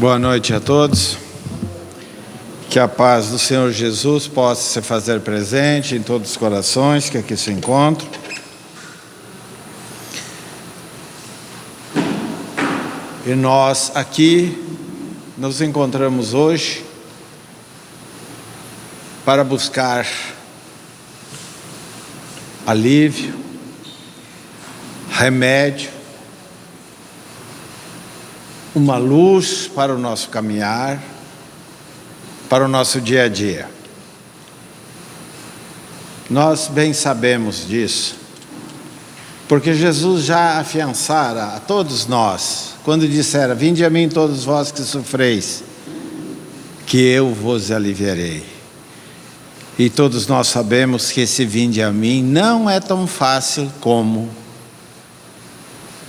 Boa noite a todos. Que a paz do Senhor Jesus possa se fazer presente em todos os corações que aqui se encontram. E nós aqui nos encontramos hoje para buscar alívio, remédio, uma luz para o nosso caminhar, para o nosso dia a dia. Nós bem sabemos disso, porque Jesus já afiançara a todos nós, quando dissera: vinde a mim todos vós que sofreis, que eu vos aliviarei. E todos nós sabemos que esse vinde a mim não é tão fácil como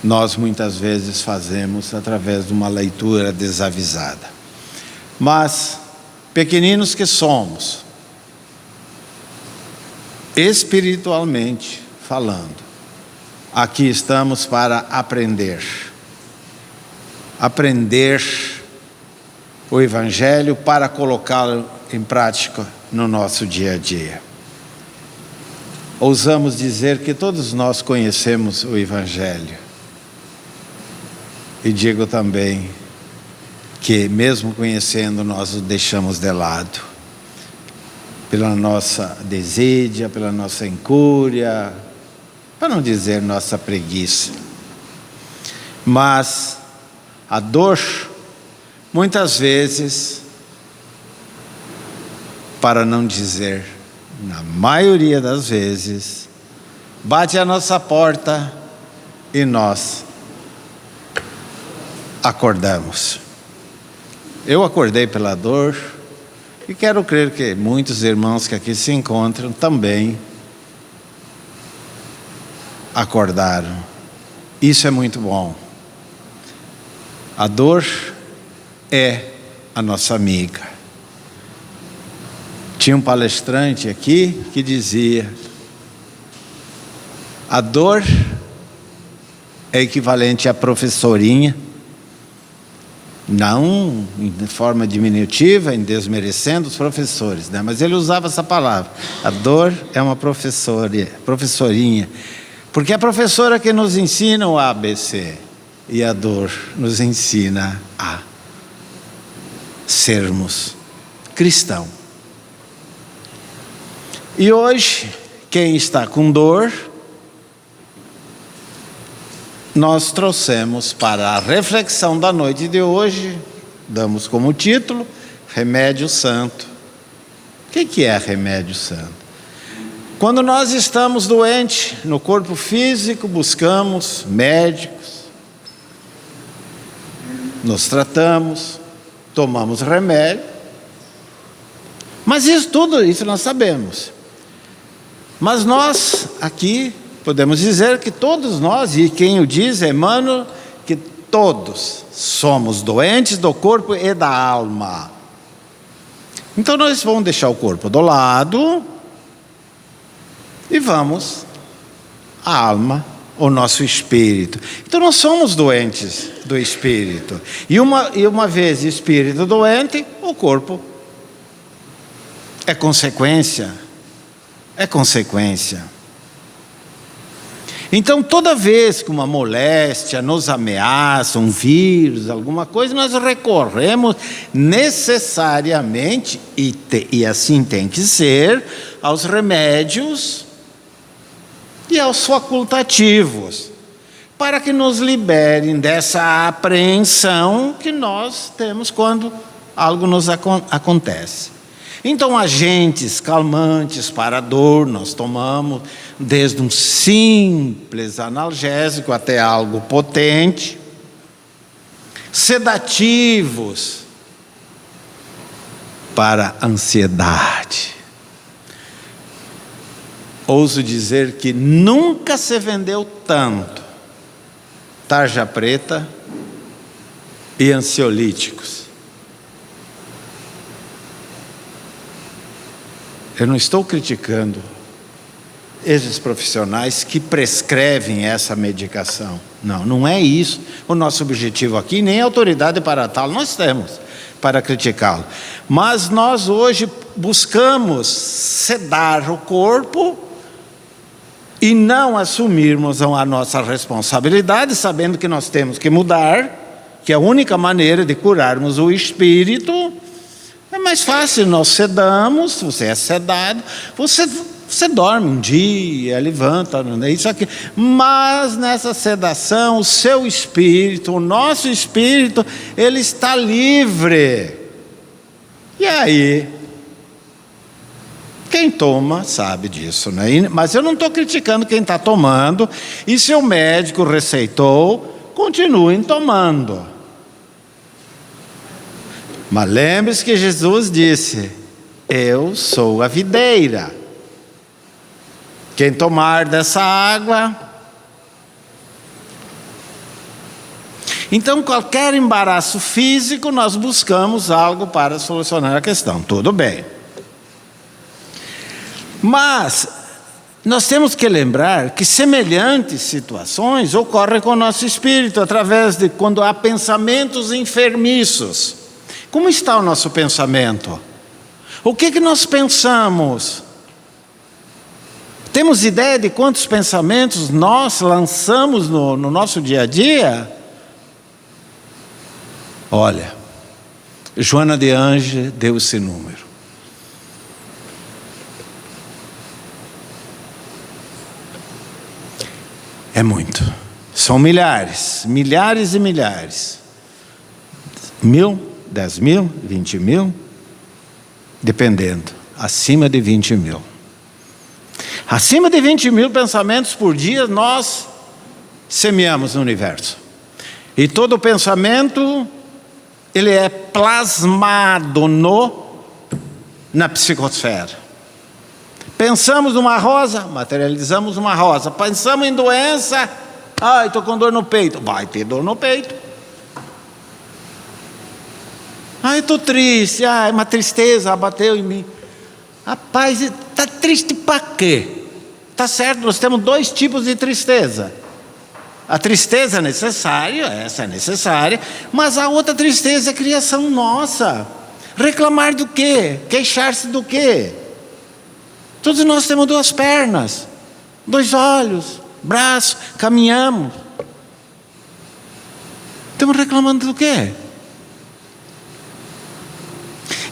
nós muitas vezes fazemos através de uma leitura desavisada. Mas, pequeninos que somos, espiritualmente falando, aqui estamos para aprender o Evangelho para colocá-lo em prática no nosso dia a dia. Ousamos dizer que todos nós conhecemos o Evangelho. E digo também que, mesmo conhecendo, nós o deixamos de lado, pela nossa desídia, pela nossa incúria, para não dizer nossa preguiça. Mas a dor, muitas vezes, para não dizer, na maioria das vezes, bate à nossa porta e nós acordamos. Eu acordei pela dor e quero crer que muitos irmãos que aqui se encontram também acordaram. Isso é muito bom. A dor é a nossa amiga. Tinha um palestrante aqui que dizia: a dor é equivalente à professorinha, não em forma diminutiva, em desmerecendo os professores, né? Mas ele usava essa palavra. A dor é uma professorinha, porque é a professora que nos ensina o ABC, e a dor nos ensina a sermos cristãos. E hoje, quem está com dor, nós trouxemos para a reflexão da noite de hoje, damos como título, Remédio Santo. O que é remédio santo? Quando nós estamos doentes no corpo físico, buscamos médicos, nos tratamos, tomamos remédio, mas tudo isso nós sabemos. Mas nós aqui podemos dizer que todos nós, e quem o diz é Emmanuel, que todos somos doentes do corpo e da alma. Então nós vamos deixar o corpo do lado e vamos à alma, o nosso espírito. Então nós somos doentes do espírito. E uma vez espírito doente, o corpo é consequência. É consequência. Então, toda vez que uma moléstia nos ameaça, um vírus, alguma coisa, nós recorremos necessariamente, e assim tem que ser, aos remédios e aos facultativos, para que nos liberem dessa apreensão que nós temos quando algo nos acontece. Então, agentes calmantes para a dor nós tomamos, desde um simples analgésico até algo potente, sedativos para a ansiedade. Ouso dizer que nunca se vendeu tanto tarja preta e ansiolíticos. Eu não estou criticando esses profissionais que prescrevem essa medicação. Não, não é isso o nosso objetivo aqui, nem autoridade para tal nós temos para criticá-lo. Mas nós hoje buscamos sedar o corpo e não assumirmos a nossa responsabilidade, sabendo que nós temos que mudar, que a única maneira de curarmos o espírito é mais fácil. Nós sedamos, você é sedado, você dorme um dia, levanta, isso aqui. Mas nessa sedação, o seu espírito, o nosso espírito, ele está livre. E aí, quem toma sabe disso, né? Mas eu não estou criticando quem está tomando. E se o médico receitou, continuem tomando. Mas lembre-se que Jesus disse: eu sou a videira. Quem tomar dessa água. Então, qualquer embaraço físico, nós buscamos algo para solucionar a questão. Tudo bem. Mas nós temos que lembrar que semelhantes situações ocorrem com o nosso espírito, através de quando há pensamentos enfermiços. Como está o nosso pensamento? O que nós pensamos? Temos ideia de quantos pensamentos nós lançamos no nosso dia a dia? Olha, Joana de Ange deu esse número. É muito. São milhares, milhares e milhares. 1.000, 10.000, 20.000, dependendo, acima de 20.000. Acima de 20.000 pensamentos por dia nós semeamos no universo. E todo pensamento, ele é plasmado na psicosfera. Pensamos numa rosa, materializamos uma rosa. Pensamos em doença, estou com dor no peito. Vai ter dor no peito. Estou triste, uma tristeza abateu em mim. Rapaz, está triste para quê? Está certo, nós temos 2 tipos de tristeza. A tristeza necessária, essa é necessária, mas a outra tristeza é criação nossa. Reclamar do quê? Queixar-se do quê? Todos nós temos 2 pernas, 2 olhos, braço, caminhamos. Estamos reclamando do quê?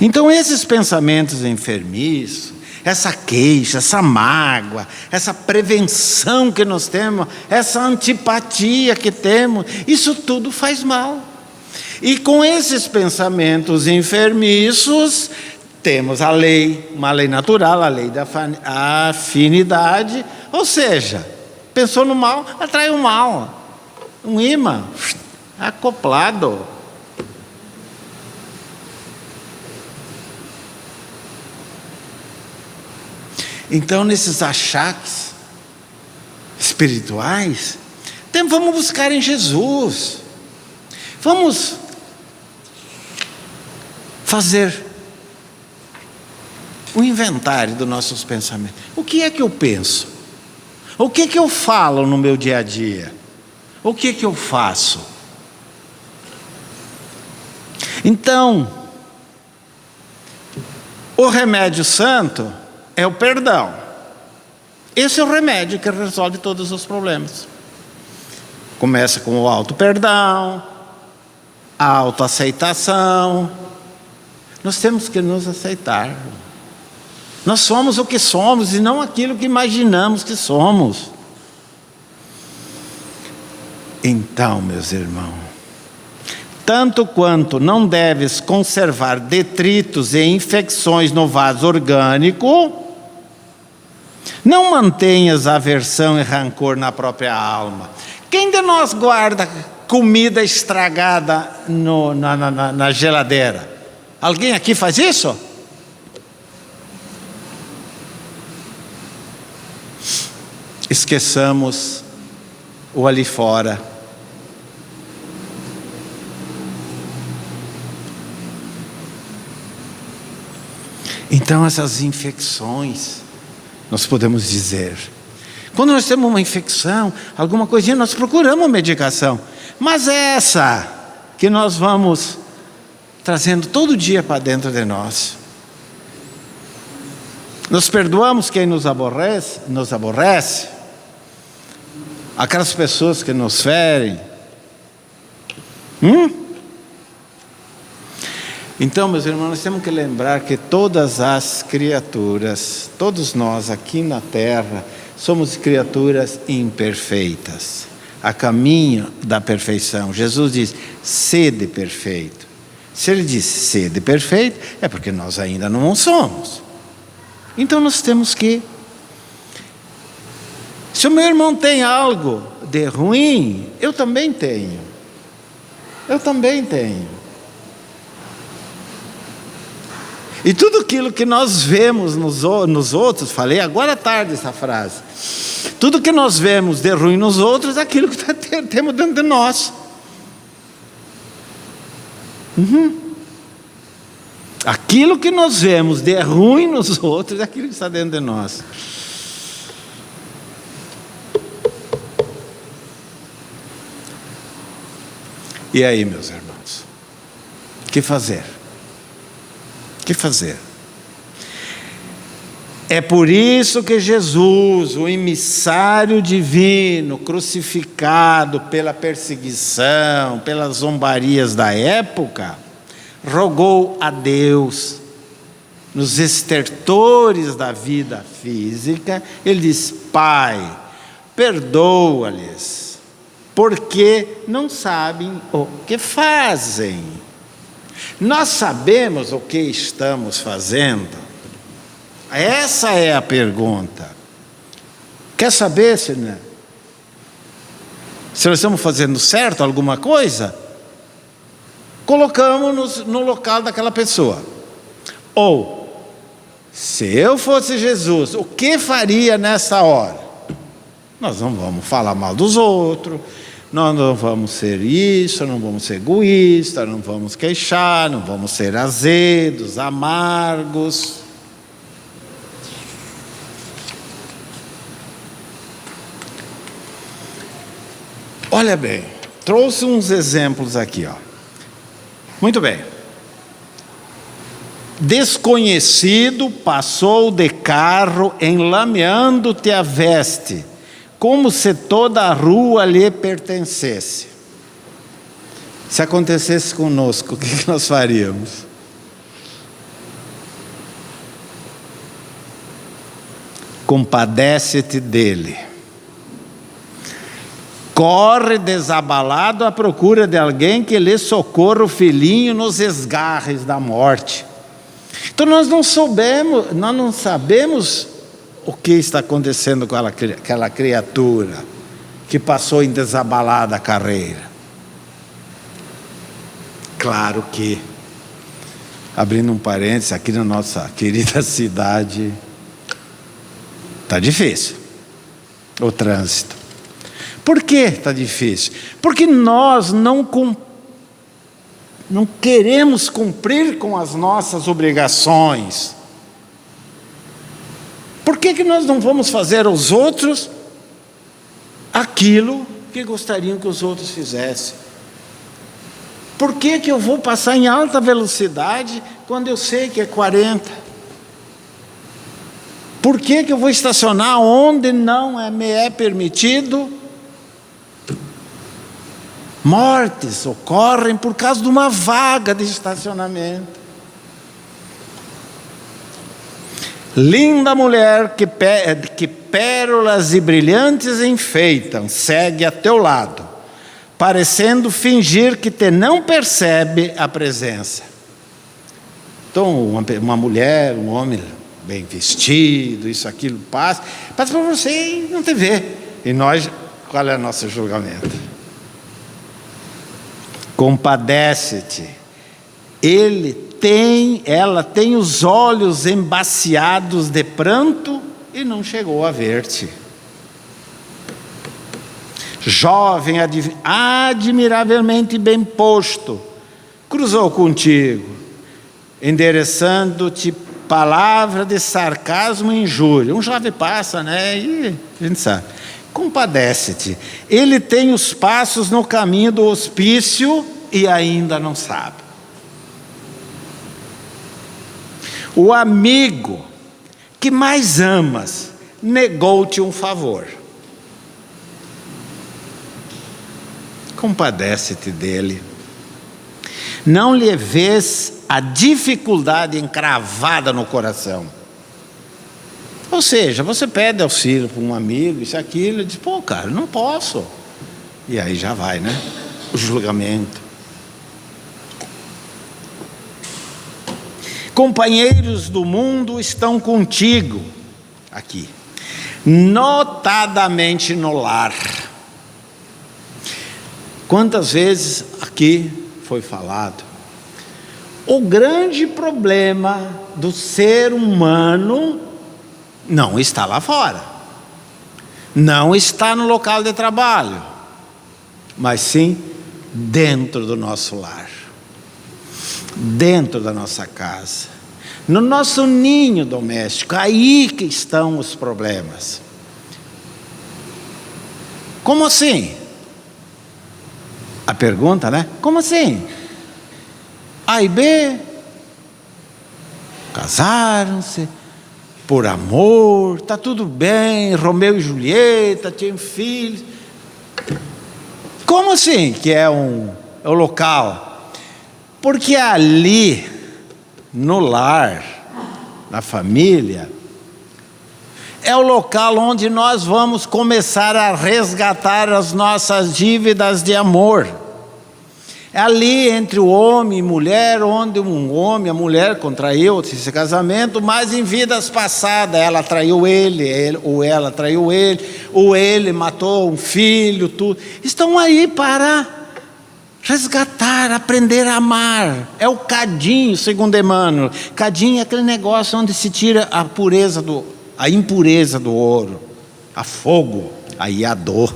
Então esses pensamentos enfermiços, essa queixa, essa mágoa, essa prevenção que nós temos, essa antipatia que temos, isso tudo faz mal. E com esses pensamentos enfermiços, temos a lei, uma lei natural, a lei da afinidade, ou seja, pensou no mal, atrai o mal, um imã acoplado. Então, nesses achaques espirituais, vamos buscar em Jesus. Vamos fazer o inventário dos nossos pensamentos. O que é que eu penso? O que é que eu falo no meu dia a dia? O que é que eu faço? Então, o remédio santo é o perdão. Esse é o remédio que resolve todos os problemas. Começa com o auto-perdão, a autoaceitação. Nós temos que nos aceitar. Nós somos o que somos e não aquilo que imaginamos que somos. Então, meus irmãos, tanto quanto não deves conservar detritos e infecções no vaso orgânico, não mantenhas aversão e rancor na própria alma. Quem de nós guarda comida estragada na geladeira? Alguém aqui faz isso? Esqueçamos o ali fora. Então essas infecções, nós podemos dizer, Quando nós temos uma infecção, alguma coisinha, nós procuramos medicação. Mas essa que nós vamos trazendo todo dia para dentro de nós. Nós perdoamos quem nos aborrece, aquelas pessoas que nos ferem. Então, meus irmãos, nós temos que lembrar que todas as criaturas, todos nós aqui na terra, somos criaturas imperfeitas, a caminho da perfeição. Jesus diz, sede perfeito. Se ele disse sede perfeito, é porque nós ainda não somos. Então nós temos que... Se o meu irmão tem algo de ruim, eu também tenho. E tudo aquilo que nós vemos nos outros, falei agora à tarde essa frase, tudo que nós vemos de ruim nos outros é aquilo que temos dentro de nós. Aquilo que nós vemos de ruim nos outros é aquilo que está dentro de nós. E aí, meus irmãos, o que fazer? O que fazer? É por isso que Jesus, o emissário divino, crucificado pela perseguição, pelas zombarias da época, rogou a Deus, nos estertores da vida física, ele diz, Pai, perdoa-lhes, porque não sabem o que fazem. Nós sabemos o que estamos fazendo? Essa é a pergunta. Quer saber se nós estamos fazendo certo alguma coisa? Colocamos-nos no local daquela pessoa. Ou, se eu fosse Jesus, o que faria nessa hora? Nós não vamos falar mal dos outros, nós não vamos ser isso, não vamos ser egoístas, não vamos queixar, não vamos ser azedos, amargos. Olha bem, trouxe uns exemplos aqui, ó. Muito bem. Desconhecido passou de carro enlameando-te a veste, como se toda a rua lhe pertencesse. Se acontecesse conosco, o que nós faríamos? Compadece-te dele. Corre desabalado à procura de alguém que lhe socorra o filhinho nos esgarres da morte. Então nós não sabemos o que está acontecendo com aquela criatura que passou em desabalada carreira. Claro que, abrindo um parênteses, aqui na nossa querida cidade, está difícil o trânsito. Por que está difícil? Porque nós não queremos cumprir com as nossas obrigações. Por que nós não vamos fazer aos outros aquilo que gostariam que os outros fizessem? Por que eu vou passar em alta velocidade quando eu sei que é 40? Por que eu vou estacionar onde não me é permitido? Mortes ocorrem por causa de uma vaga de estacionamento. Linda mulher que pérolas e brilhantes enfeitam, segue a teu lado, parecendo fingir que te não percebe a presença. Então, uma mulher, um homem bem vestido, isso, aquilo, passa para você e não te vê. E nós, qual é o nosso julgamento? Compadece-te. Ela tem os olhos embaciados de pranto e não chegou a ver-te. Jovem admiravelmente bem posto, cruzou contigo, endereçando-te palavra de sarcasmo e injúria. Um jovem passa, né? E a gente sabe. Compadece-te. Ele tem os passos no caminho do hospício e ainda não sabe. O amigo que mais amas negou-te um favor. Compadece-te dele. Não lhe vês a dificuldade encravada no coração. Ou seja, você pede auxílio para um amigo, isso e aquilo, e diz, pô, cara, não posso. E aí já vai, né? O julgamento. Companheiros do mundo estão contigo, aqui, notadamente no lar. Quantas vezes aqui foi falado, o grande problema do ser humano não está lá fora, não está no local de trabalho, mas sim dentro do nosso lar, dentro da nossa casa, no nosso ninho doméstico. Aí que estão os problemas. Como assim? A pergunta, né? Como assim? A e B casaram-se por amor, está tudo bem, Romeu e Julieta, tinham filhos. Como assim que é o local? Porque ali, no lar, na família, é o local onde nós vamos começar a resgatar as nossas dívidas de amor. É ali entre o homem e mulher, onde um homem, a mulher contraiu esse casamento, mas em vidas passadas ela traiu ele, ou ela traiu ele, ou ele matou um filho, tudo. Estão aí para resgatar, aprender a amar. É o cadinho, segundo Emmanuel. Cadinho é aquele negócio onde se tira a impureza do ouro, a fogo, aí a dor.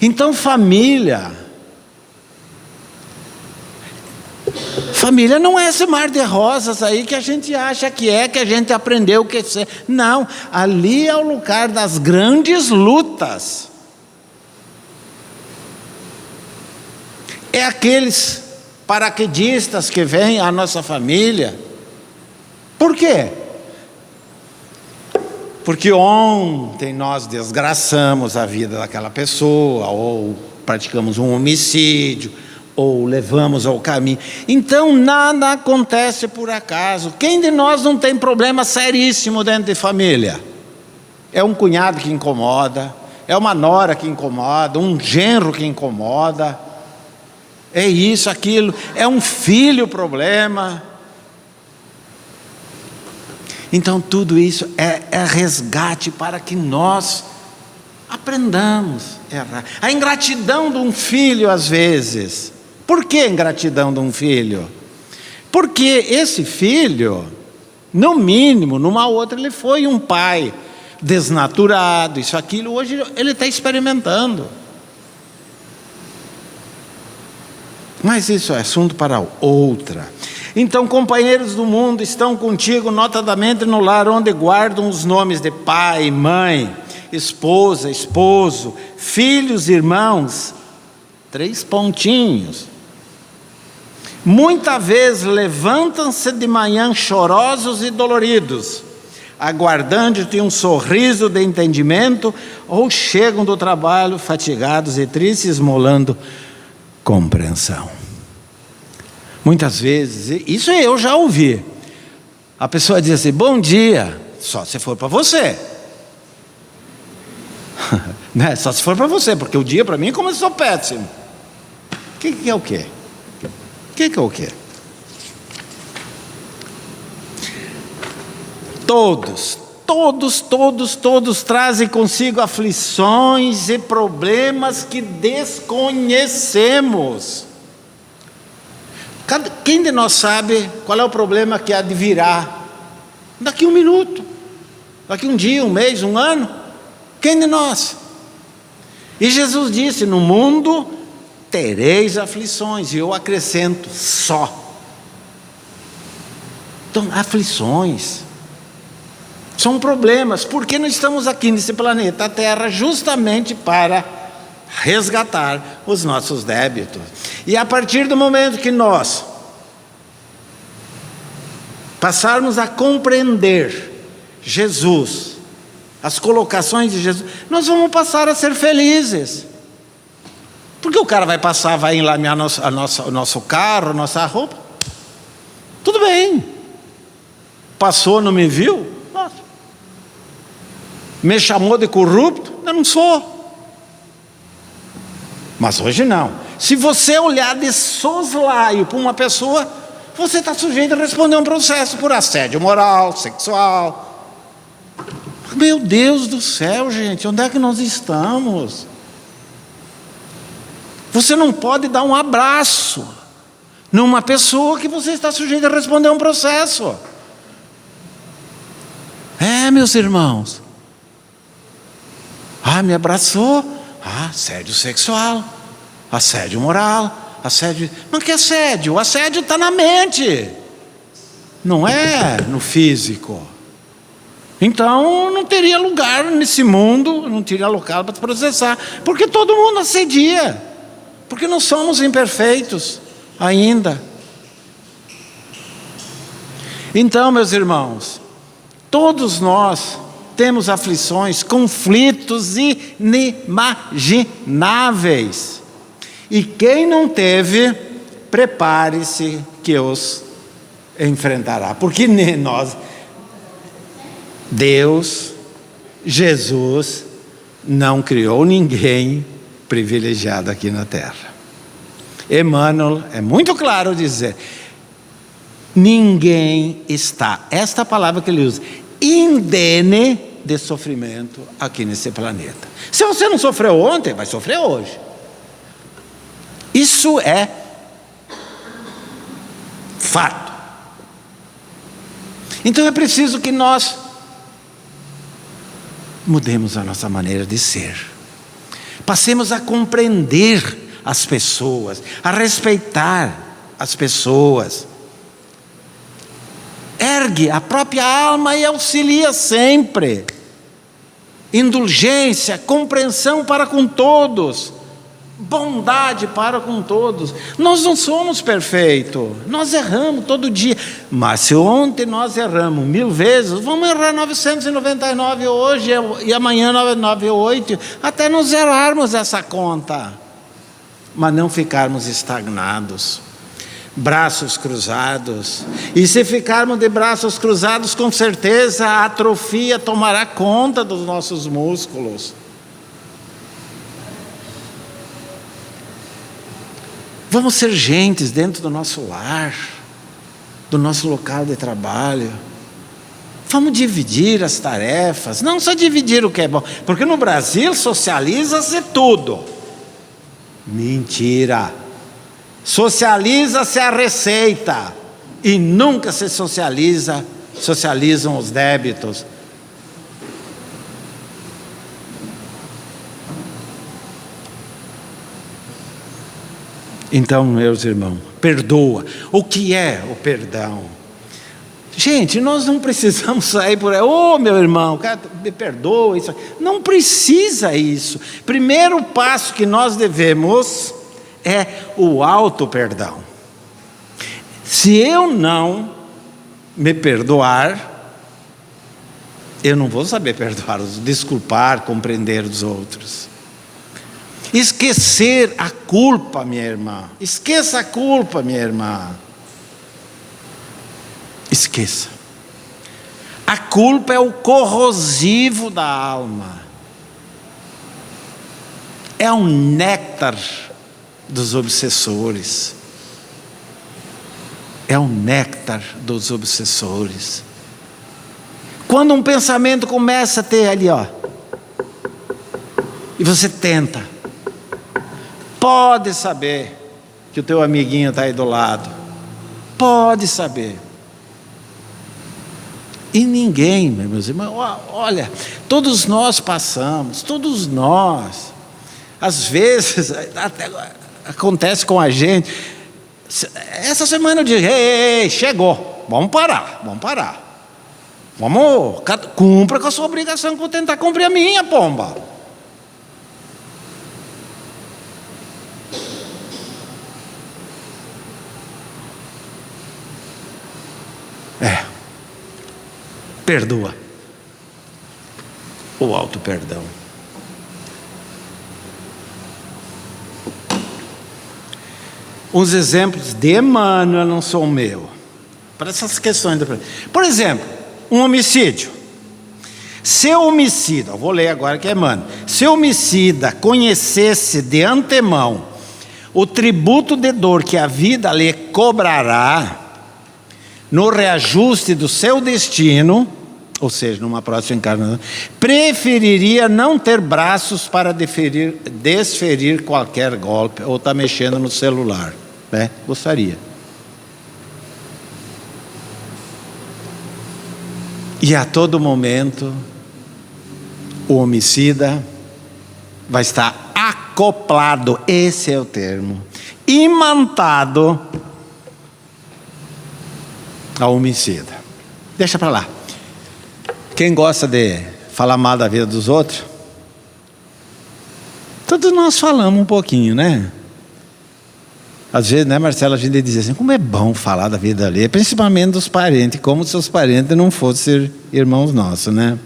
Então família não é esse mar de rosas aí que a gente acha que a gente aprendeu que é. Não, ali é o lugar das grandes lutas. É aqueles paraquedistas que vêm à nossa família. Por quê? Porque ontem nós desgraçamos a vida daquela pessoa, ou praticamos um homicídio, ou levamos ao caminho. Então nada acontece por acaso. Quem de nós não tem problema seríssimo dentro de família? É um cunhado que incomoda, é uma nora que incomoda, um genro que incomoda, é isso, aquilo, é um filho problema. Então tudo isso é resgate para que nós aprendamos a errar. A ingratidão de um filho às vezes. Por que a ingratidão de um filho? Porque esse filho, no mínimo, numa outra, ele foi um pai desnaturado, isso, aquilo, hoje ele está experimentando. Mas isso é assunto para outra. Então, companheiros do mundo estão contigo, notadamente no lar onde guardam os nomes de pai, mãe, esposa, esposo, filhos, irmãos, 3 pontinhos. Muitas vezes levantam-se de manhã chorosos e doloridos, aguardando-te um sorriso de entendimento, ou chegam do trabalho fatigados e tristes, esmolando compreensão. Muitas vezes, isso eu já ouvi, a pessoa diz assim, bom dia, só se for para você. Né? Só se for para você, porque o dia para mim começou péssimo. O que é o quê? O que é o quê? Todos trazem consigo aflições e problemas que desconhecemos. Quem de nós sabe qual é o problema que há de virar daqui 1 minuto, daqui 1 dia, 1 mês, 1 ano? Quem de nós? E Jesus disse, no mundo tereis aflições, e eu acrescento, só. Então, aflições são problemas, porque nós estamos aqui nesse planeta Terra justamente para resgatar os nossos débitos. E a partir do momento que nós passarmos a compreender Jesus, as colocações de Jesus, nós vamos passar a ser felizes. Porque o cara vai passar, vai enlamear o nosso carro, a nossa roupa. Tudo bem. Passou, não me viu? Nossa. Me chamou de corrupto? Eu não sou. Mas hoje não. Se você olhar de soslaio para uma pessoa, você está sujeito a responder um processo por assédio moral, sexual. Meu Deus do céu, gente, onde é que nós estamos? Você não pode dar um abraço numa pessoa que você está sujeito a responder um processo. Meus irmãos. Me abraçou. Assédio sexual, assédio moral, assédio... Mas que assédio? O assédio está na mente, não é no físico. Então não teria lugar nesse mundo, não teria local para processar, porque todo mundo assedia, porque não somos imperfeitos ainda. Então, meus irmãos, todos nós temos aflições, conflitos inimagináveis. E quem não teve, prepare-se que os enfrentará. Porque nós, Deus, Jesus, não criou ninguém privilegiado aqui na terra. Emmanuel é muito claro dizer, ninguém está, esta palavra que ele usa, indene de sofrimento aqui nesse planeta. Se você não sofreu ontem, vai sofrer hoje. Isso é fato. Então é preciso que nós mudemos a nossa maneira de ser. Passemos a compreender as pessoas, a respeitar as pessoas. Ergue a própria alma e auxilia sempre. Indulgência, compreensão para com todos, bondade para com todos. Nós não somos perfeitos, nós erramos todo dia, mas se ontem nós erramos 1000 vezes, vamos errar 999 hoje e amanhã 998, até nós zerarmos essa conta, mas não ficarmos estagnados, braços cruzados. E se ficarmos de braços cruzados, com certeza a atrofia tomará conta dos nossos músculos. Vamos ser gentes dentro do nosso lar, do nosso local de trabalho. Vamos dividir as tarefas, não só dividir o que é bom, porque no Brasil socializa-se tudo. Mentira. Socializa-se a receita e nunca se socializam os débitos. Então, meus irmãos, perdoa. O que é o perdão? Gente, nós não precisamos sair por aí, meu irmão, cara, me perdoa, isso. Não precisa isso. Primeiro passo que nós devemos é o auto-perdão. Se eu não me perdoar, eu não vou saber perdoar, desculpar, compreender os outros. Esquecer a culpa, minha irmã. Esqueça a culpa, minha irmã. Esqueça. A culpa é o corrosivo da alma. É um néctar dos obsessores. É o néctar dos obsessores. Quando um pensamento começa a ter ali, e você tenta, pode saber que o teu amiguinho está aí do lado. Pode saber. E ninguém, meus irmãos, olha, todos nós passamos, todos nós. Às vezes, até acontece com a gente. Essa semana eu digo, ei, chegou. vamos parar. Cumpra com a sua obrigação, que eu vou tentar cumprir a minha, pomba. Perdoa. O auto perdão. Uns exemplos de Emmanuel, não são meu. Para essas questões. Por exemplo, um homicídio. Se o homicida, eu vou ler agora que é Emmanuel. Se o homicida conhecesse de antemão o tributo de dor que a vida lhe cobrará no reajuste do seu destino, ou seja, numa próxima encarnação, preferiria não ter braços para desferir qualquer golpe, ou estar mexendo no celular, né? Gostaria. E a todo momento, o homicida vai estar acoplado, esse é o termo, imantado ao homicida. Deixa para lá. Quem gosta de falar mal da vida dos outros? Todos nós falamos um pouquinho, né? Às vezes, né, Marcelo, a gente diz assim, como é bom falar da vida alheia, principalmente dos parentes, como se seus parentes não fossem irmãos nossos, né?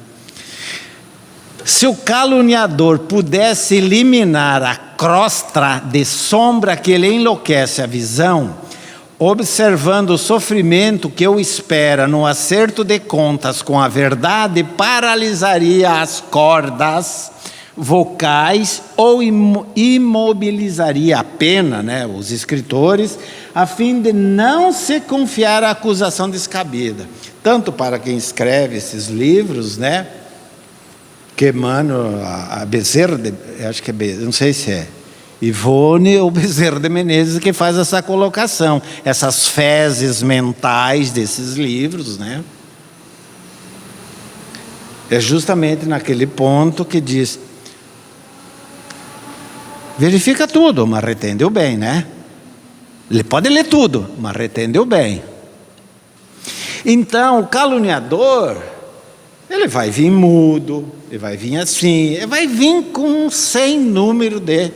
Se o caluniador pudesse eliminar a crosta de sombra que lhe enlouquece a visão, observando o sofrimento que o espera no acerto de contas com a verdade, paralisaria as cordas vocais ou imobilizaria a pena, né, os escritores, a fim de não se confiar à acusação descabida. Tanto para quem escreve esses livros, né, que Emmanuel, a Bezerra, acho que é Bezerra, não sei se é, Ivone ou Bezerra de Menezes que faz essa colocação, essas fezes mentais desses livros, né? É justamente naquele ponto que diz, verifica tudo, mas retende o bem, né? Ele pode ler tudo, mas retende o bem. Então, o caluniador, ele vai vir mudo, ele vai vir assim, ele vai vir com um sem número de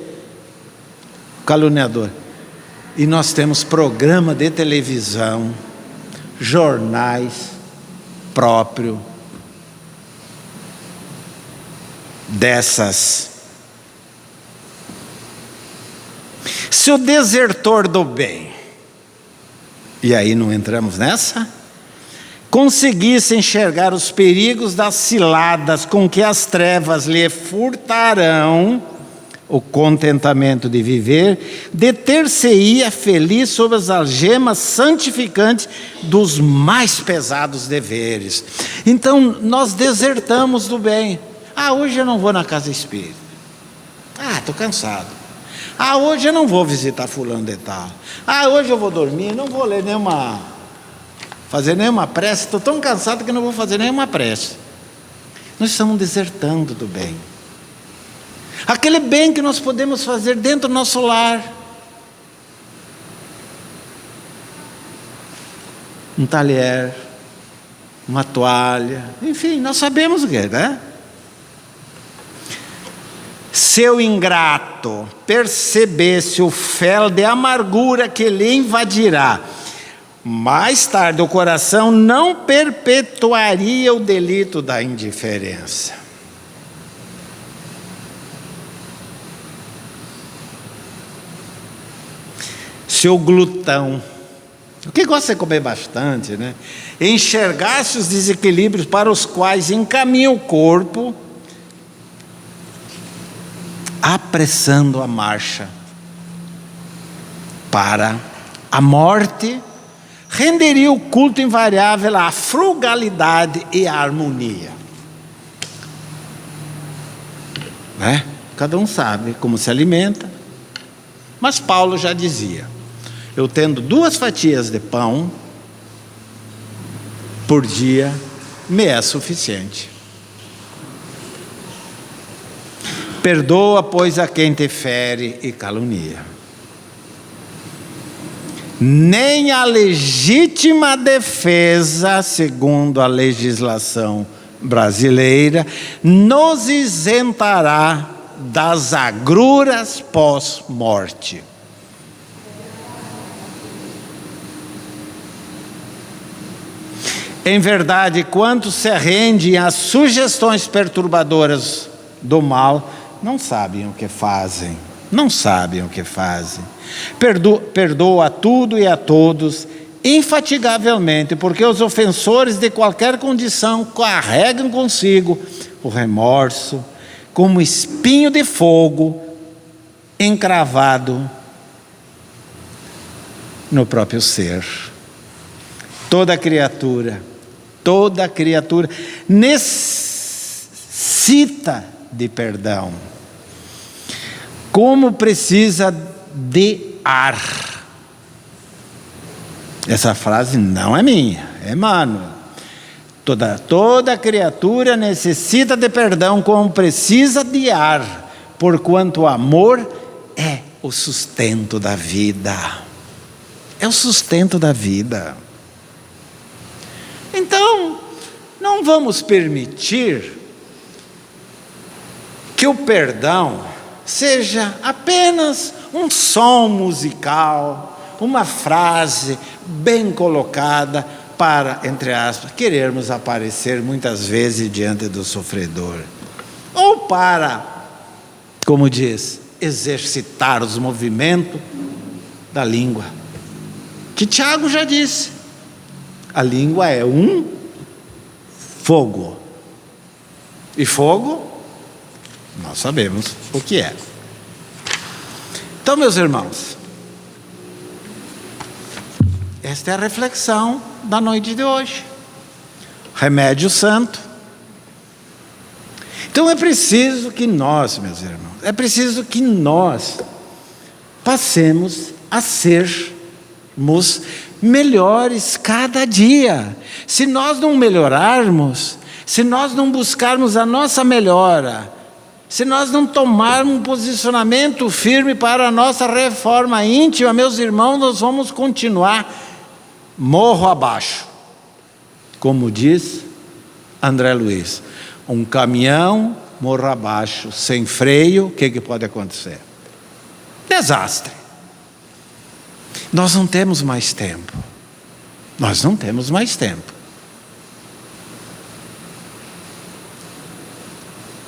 caluniador. E nós temos programa de televisão, jornais próprio dessas. Se o desertor do bem, e aí não entramos nessa, conseguisse enxergar os perigos das ciladas com que as trevas lhe furtarão o contentamento de viver, deter-se-ia feliz sob as algemas santificantes dos mais pesados deveres. Então nós desertamos do bem. Hoje eu não vou na casa espírita. Estou cansado. Hoje eu não vou visitar fulano de tal. Hoje eu vou dormir, não vou ler fazer nenhuma prece, estou tão cansado que não vou fazer nenhuma prece. Nós estamos desertando do bem. Aquele bem que nós podemos fazer dentro do nosso lar. Um talher, uma toalha, enfim, nós sabemos o que é, né? Se o ingrato percebesse o fel de amargura que lhe invadirá, mais tarde o coração não perpetuaria o delito da indiferença. Se o glutão, o que gosta de comer bastante, né, enxergasse os desequilíbrios para os quais encaminha o corpo, apressando a marcha para a morte, renderia o culto invariável à frugalidade e à harmonia. Né? Cada um sabe como se alimenta, mas Paulo já dizia, eu tendo 2 fatias de pão por dia, me é suficiente. Perdoa, pois, a quem te fere e calunia. nem a legítima defesa, segundo a legislação brasileira, nos isentará das agruras pós-morte. Em verdade, quantos se rendem às sugestões perturbadoras do mal, não sabem o que fazem. Não sabem o que fazem. Perdoa a tudo e a todos, infatigavelmente, porque os ofensores de qualquer condição carregam consigo o remorso, como espinho de fogo encravado no próprio ser. Toda criatura necessita de perdão, como precisa de ar. Essa frase não é minha, é Emmanuel. Toda criatura necessita de perdão, como precisa de ar, porquanto o amor é o sustento da vida. É o sustento da vida. Então, não vamos permitir que o perdão seja apenas um som musical, uma frase bem colocada para, entre aspas, querermos aparecer muitas vezes diante do sofredor. Ou para, como diz, exercitar os movimentos da língua. Que Tiago já disse. A língua é um fogo. E fogo, nós sabemos o que é. Então, meus irmãos, esta é a reflexão da noite de hoje. Remédio santo. Então é preciso que nós, meus irmãos, passemos a sermos melhores cada dia. Se nós não melhorarmos, se nós não buscarmos a nossa melhora, se nós não tomarmos um posicionamento firme para a nossa reforma íntima, meus irmãos, nós vamos continuar morro abaixo. Como diz André Luiz, um caminhão morro abaixo, sem freio, o que pode acontecer? Desastre. Nós não temos mais tempo. Nós não temos mais tempo.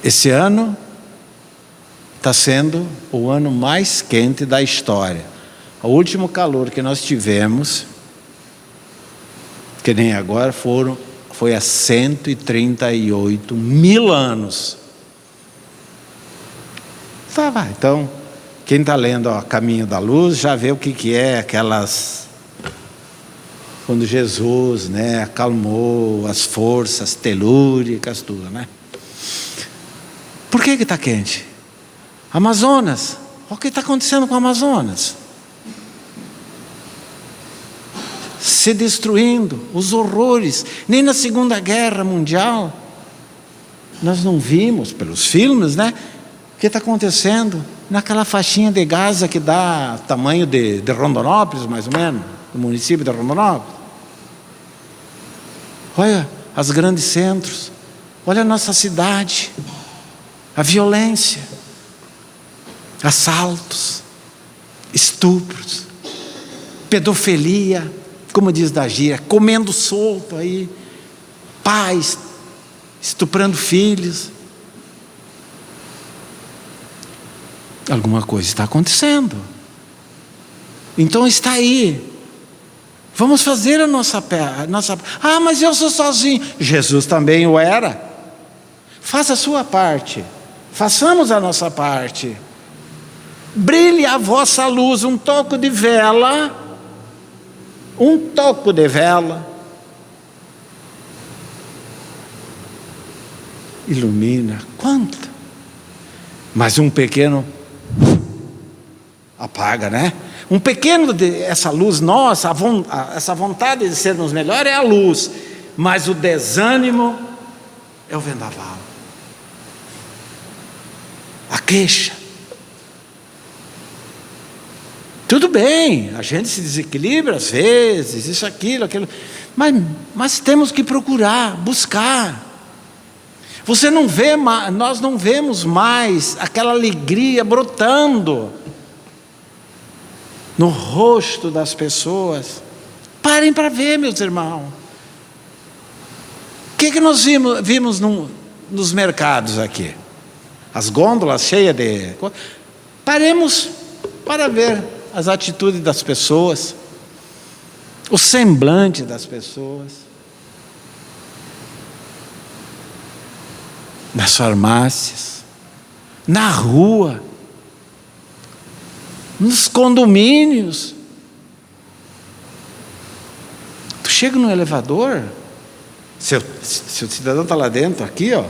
Esse ano está sendo o ano mais quente da história. O último calor que nós tivemos, que nem agora, foi há 138 mil anos. Vai. Então, quem está lendo Caminho da Luz já vê o que é aquelas... Quando Jesus, acalmou as forças telúricas, tudo, Por que está quente? Amazonas. Olha o que está acontecendo com o Amazonas. Se destruindo, os horrores. Nem na Segunda Guerra Mundial nós não vimos, pelos filmes, o que está acontecendo naquela faixinha de Gaza que dá tamanho de Rondonópolis, mais ou menos, do município de Rondonópolis. Olha os grandes centros, olha a nossa cidade, a violência, assaltos, estupros, pedofilia, como diz da gíria, comendo solto aí, pais estuprando filhos. Alguma coisa está acontecendo. Então está aí. Vamos fazer a nossa... Ah, mas eu sou sozinho. Jesus também o era. Faça a sua parte. Façamos a nossa parte. Brilhe a vossa luz, um toco de vela. Um toco de vela. Ilumina. Quanto? Mas um pequeno apaga, Um pequeno, essa luz nossa, essa vontade de sermos melhores é a luz, mas o desânimo é o vendaval, a queixa. Tudo bem, a gente se desequilibra às vezes, isso, aquilo, mas temos que procurar, buscar. Você não vê, nós não vemos mais aquela alegria brotando no rosto das pessoas. Parem para ver, meus irmãos. O que nós vimos nos mercados aqui? As gôndolas cheias de... Paremos para ver as atitudes das pessoas, o semblante das pessoas. Nas farmácias, na rua, nos condomínios. Tu chega no elevador, se o cidadão está lá dentro, aqui, ó.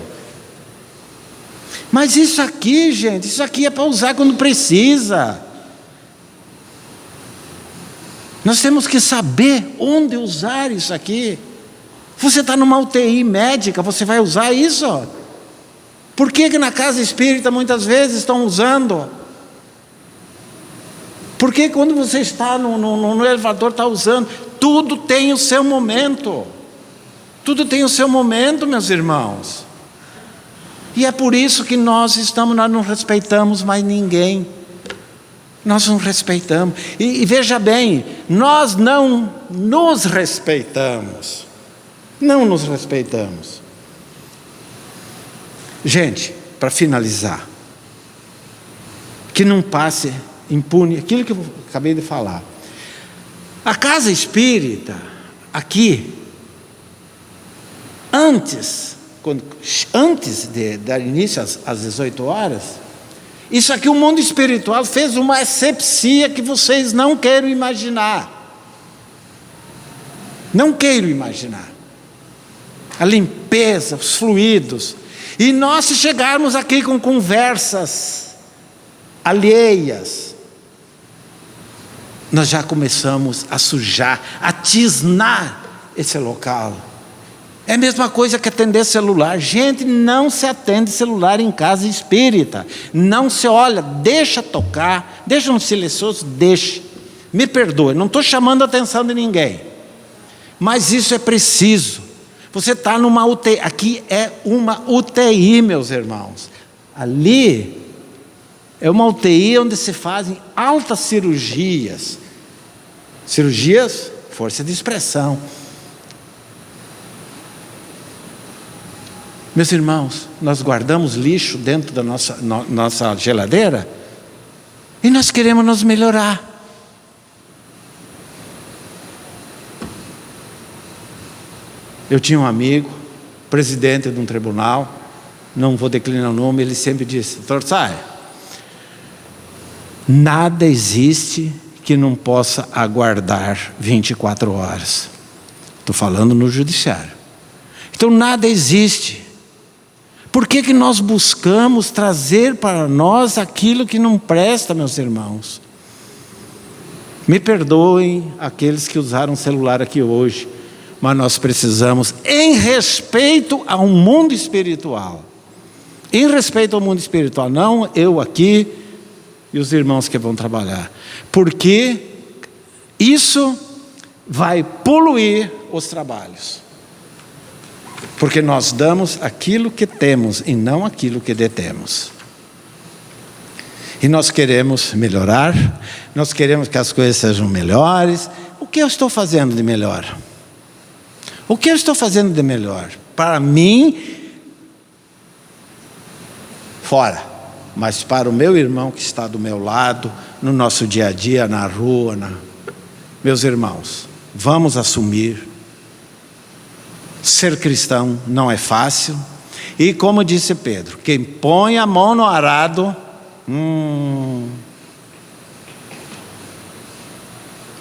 Mas isso aqui, gente, isso aqui é para usar quando precisa. Nós temos que saber onde usar isso aqui. Você está numa UTI médica, você vai usar isso? Por que na casa espírita muitas vezes estão usando? Por que quando você está no elevador está usando? Tudo tem o seu momento. Tudo tem o seu momento, meus irmãos. E é por isso que nós não respeitamos mais ninguém. Nós não respeitamos. E veja bem, nós não nos respeitamos. Não nos respeitamos. Gente, para finalizar, que não passe impune aquilo que eu acabei de falar. A casa espírita, aqui, antes de dar início às 18 horas, isso aqui o mundo espiritual fez uma asepsia que vocês não queiram imaginar. Não queiram imaginar. A limpeza, os fluidos. E nós, se chegarmos aqui com conversas alheias, nós já começamos a sujar, a tisnar esse local. É a mesma coisa que atender celular. Gente, não se atende celular em casa espírita. Não se olha, deixa tocar, deixa no silencioso, deixa. Me perdoe, não estou chamando a atenção de ninguém. Mas isso é preciso. Você está numa UTI, aqui é uma UTI, meus irmãos. Ali é uma UTI onde se fazem altas cirurgias. Cirurgias, força de expressão. Meus irmãos, nós guardamos lixo dentro da nossa geladeira e nós queremos nos melhorar. Eu tinha um amigo, presidente de um tribunal, não vou declinar o nome, ele sempre disse: Dr. Saia, nada existe que não possa aguardar 24 horas. Estou falando no judiciário. Então nada existe. Por que nós buscamos trazer para nós aquilo que não presta, meus irmãos? Me perdoem aqueles que usaram celular aqui hoje, mas nós precisamos, em respeito ao mundo espiritual, em respeito ao mundo espiritual, não eu aqui e os irmãos que vão trabalhar, porque isso vai poluir os trabalhos. Porque nós damos aquilo que temos e não aquilo que detemos. E nós queremos melhorar, nós queremos que as coisas sejam melhores. O que eu estou fazendo de melhor? O que eu estou fazendo de melhor? Para mim, fora. Mas para o meu irmão que está do meu lado, no nosso dia a dia, na rua, meus irmãos, vamos assumir. Ser cristão não é fácil. E como disse Pedro, quem põe a mão no arado,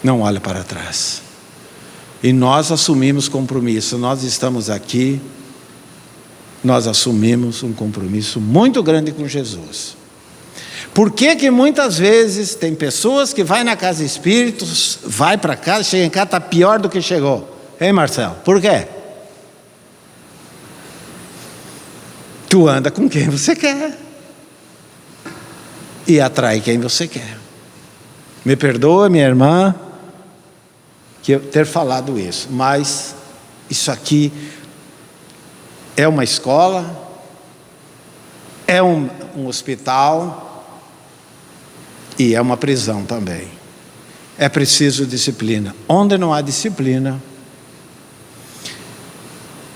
não olha para trás. E nós assumimos compromisso. Nós estamos aqui, nós assumimos um compromisso muito grande com Jesus. Por que muitas vezes tem pessoas que vai na casa espírita, vai para casa, chega em casa, está pior do que chegou? Hein, Marcelo? Por quê? Tu anda com quem você quer e atrai quem você quer. Me perdoa, minha irmã, que eu ter falado isso, mas isso aqui é uma escola, é um hospital e é uma prisão também. É preciso disciplina. Onde não há disciplina,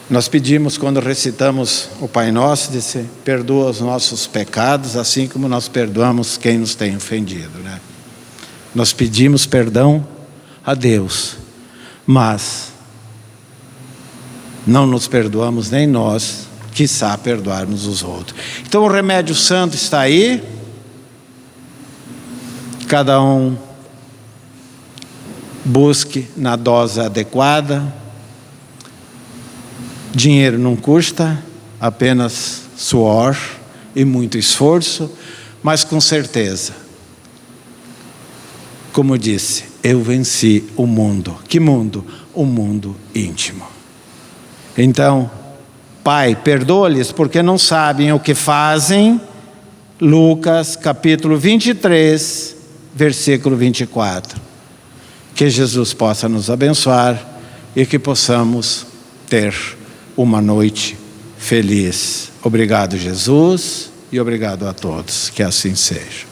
nós pedimos, quando recitamos o Pai Nosso, disse: perdoa os nossos pecados, assim como nós perdoamos quem nos tem ofendido, né? Nós pedimos perdão a Deus, mas não nos perdoamos nem nós, quiçá perdoarmos os outros. Então o remédio santo está aí, cada um busque na dose adequada. Dinheiro não custa, apenas suor e muito esforço, mas com certeza, como disse, eu venci o mundo. Que mundo? O mundo íntimo. Então, Pai, perdoa-lhes porque não sabem o que fazem. Lucas capítulo 23, versículo 24. Que Jesus possa nos abençoar e que possamos ter uma noite feliz. Obrigado, Jesus, e obrigado a todos. Que assim seja.